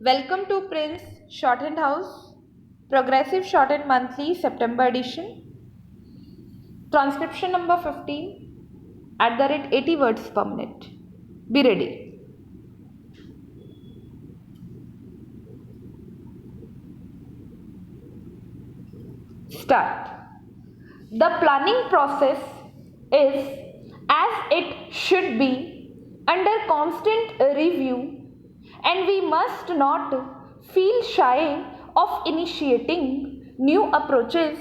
Welcome to Prince Shorthand House, Progressive Shorthand Monthly September edition. Transcription number 15 at the rate 80 words per minute. Be ready. Start. The planning process is as it should be under constant review, and we must not feel shy of initiating new approaches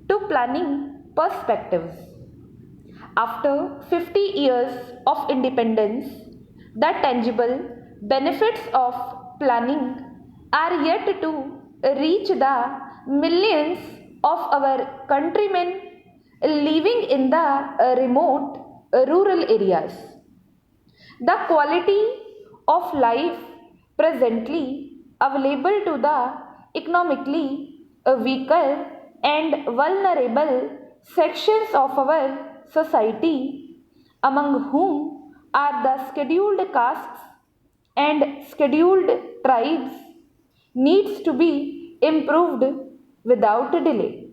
to planning perspectives. After 50 years of independence, the tangible benefits of planning are yet to reach the millions of our countrymen living in the remote rural areas. The quality of life presently available to the economically weaker and vulnerable sections of our society, among whom are the scheduled castes and scheduled tribes, needs to be improved without delay.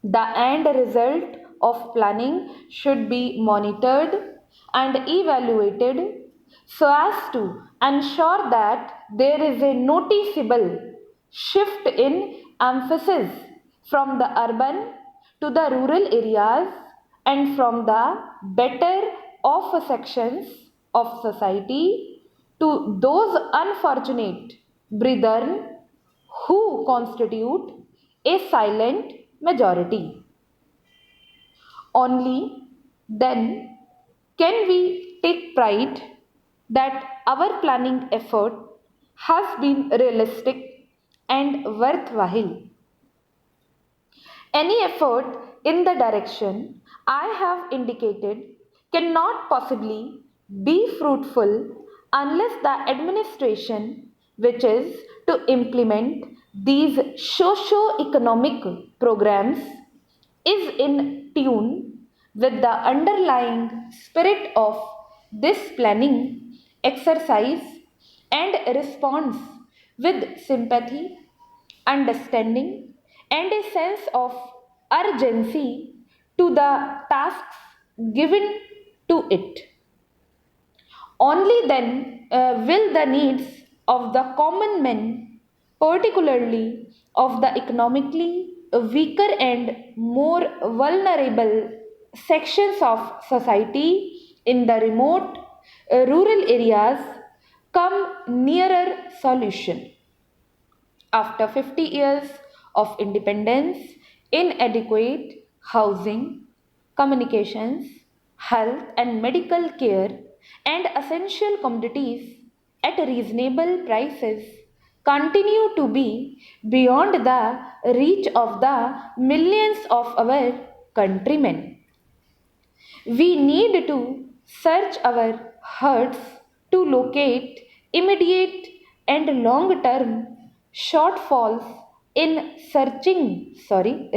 The end result of planning should be monitored and evaluated so as to ensure that there is a noticeable shift in emphasis from the urban to the rural areas and from the better off sections of society to those unfortunate brethren who constitute a silent majority. Only then can we take pride that our planning effort has been realistic and worthwhile. Any effort in the direction I have indicated cannot possibly be fruitful unless the administration, which is to implement these socio-economic programs, is in tune with the underlying spirit of this planning exercise and responds with sympathy, understanding, and a sense of urgency to the tasks given to it. Only then will the needs of the common men, particularly of the economically weaker and more vulnerable sections of society in the remote rural areas, come nearer solution. After 50 years of independence, inadequate housing, communications, health and medical care, and essential commodities at reasonable prices continue to be beyond the reach of the millions of our countrymen. We need to search our hearts to locate immediate and long term shortfalls in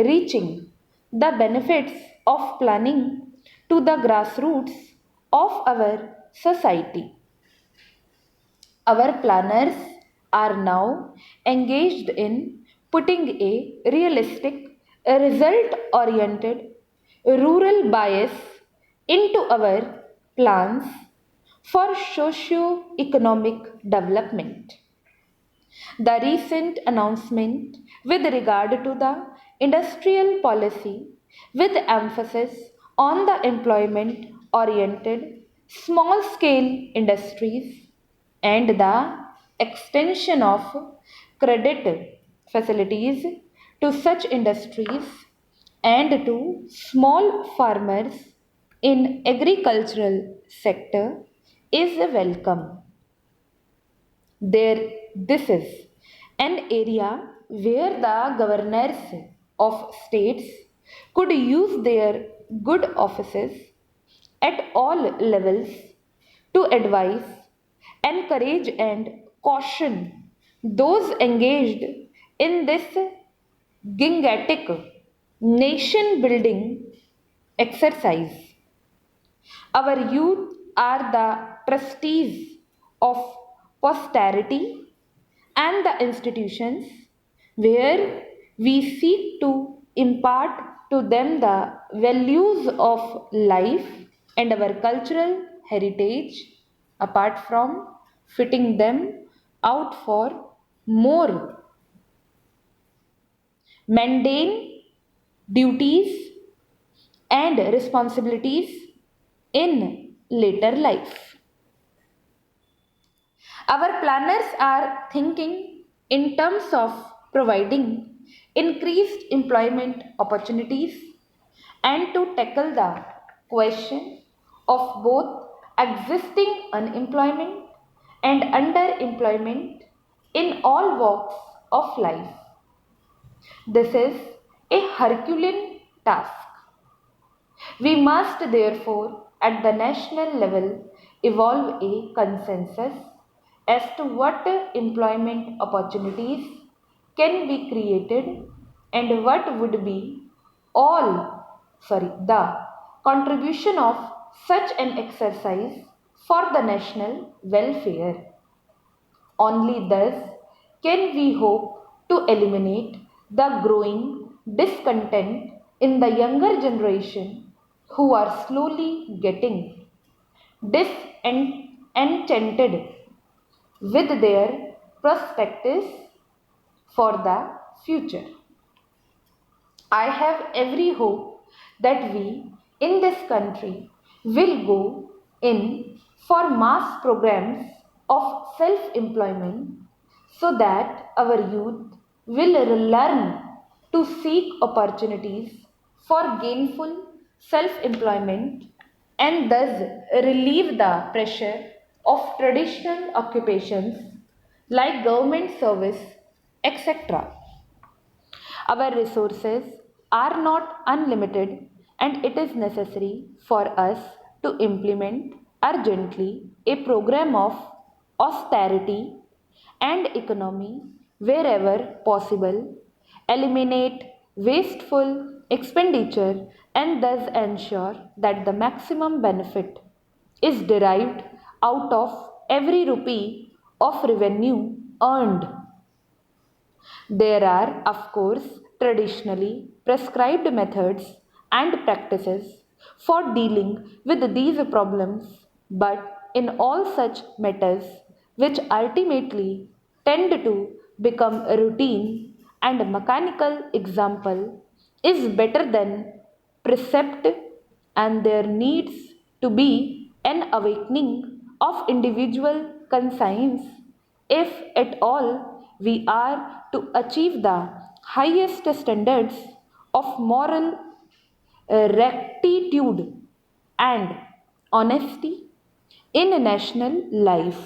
reaching the benefits of planning to the grassroots of our society. Our planners are now engaged in putting a realistic, result oriented, rural bias into our plans for socio economic development. The recent announcement with regard to the industrial policy with emphasis on the employment oriented small scale industries and the extension of credit facilities to such industries and to small farmers in agricultural sector is welcome. This is an area where the governors of states could use their good offices at all levels to advise, encourage, and caution those engaged in this gigantic nation building exercise. Our youth are the trustees of posterity, and the institutions where we seek to impart to them the values of life and our cultural heritage, apart from fitting them out for more mundane duties and responsibilities in later life. Our planners are thinking in terms of providing increased employment opportunities and to tackle the question of both existing unemployment and underemployment in all walks of life. This is a Herculean task. We must therefore, at the national level, evolve a consensus as to what employment opportunities can be created and what would be the contribution of such an exercise for the national welfare. Only thus can we hope to eliminate the growing discontent in the younger generation who are slowly getting disenchanted with their prospects for the future. I have every hope that we in this country will go in for mass programs of self employment so that our youth will learn to seek opportunities for gainful self employment and thus relieve the pressure of traditional occupations like government service, etc. Our resources are not unlimited, and it is necessary for us to implement urgently a program of austerity and economy wherever possible, eliminate wasteful expenditure, and thus ensure that the maximum benefit is derived out of every rupee of revenue earned. There are, of course, traditionally prescribed methods and practices for dealing with these problems, but in all such matters which ultimately tend to become routine and mechanical, example is better than precept, and there needs to be an awakening of individual conscience if at all we are to achieve the highest standards of moral rectitude and honesty in national life.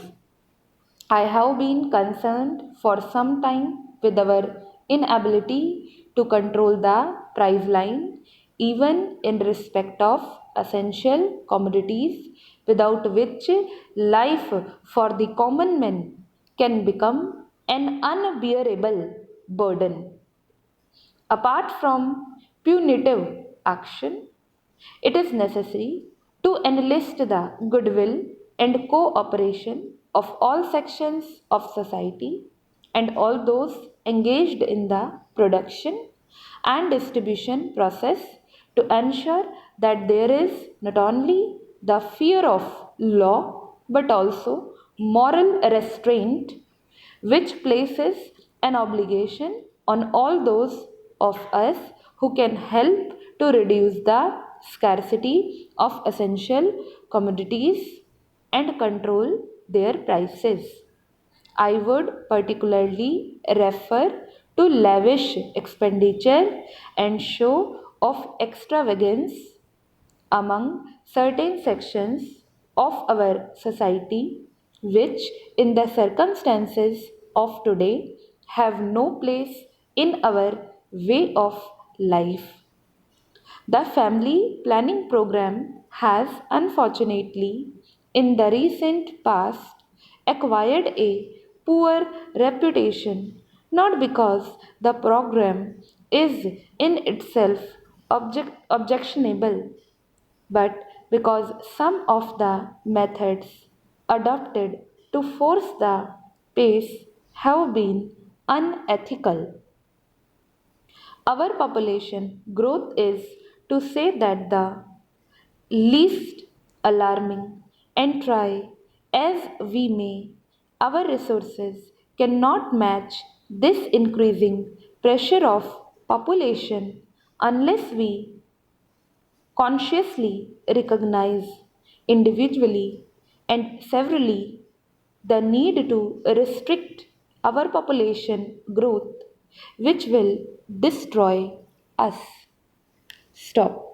I have been concerned for some time with our inability to control the price line, even in respect of essential commodities, without which life for the common man can become an unbearable burden. Apart from punitive action, it is necessary to enlist the goodwill and cooperation of all sections of society and all those engaged in the production and distribution process to ensure that there is not only the fear of law but also moral restraint, which places an obligation on all those of us who can help to reduce the scarcity of essential commodities and control their prices. I would particularly refer to lavish expenditure and show of extravagance among certain sections of our society, which, in the circumstances of today, have no place in our way of life. The family planning program has unfortunately, in the recent past, acquired a poor reputation not because the program is in itself objectionable but because some of the methods adopted to force the pace have been unethical. Our population growth is, to say that, the least alarming, and try as we may, our resources cannot match this increasing pressure of population unless we consciously recognize individually and severally the need to restrict our population growth, which will destroy us. Stop.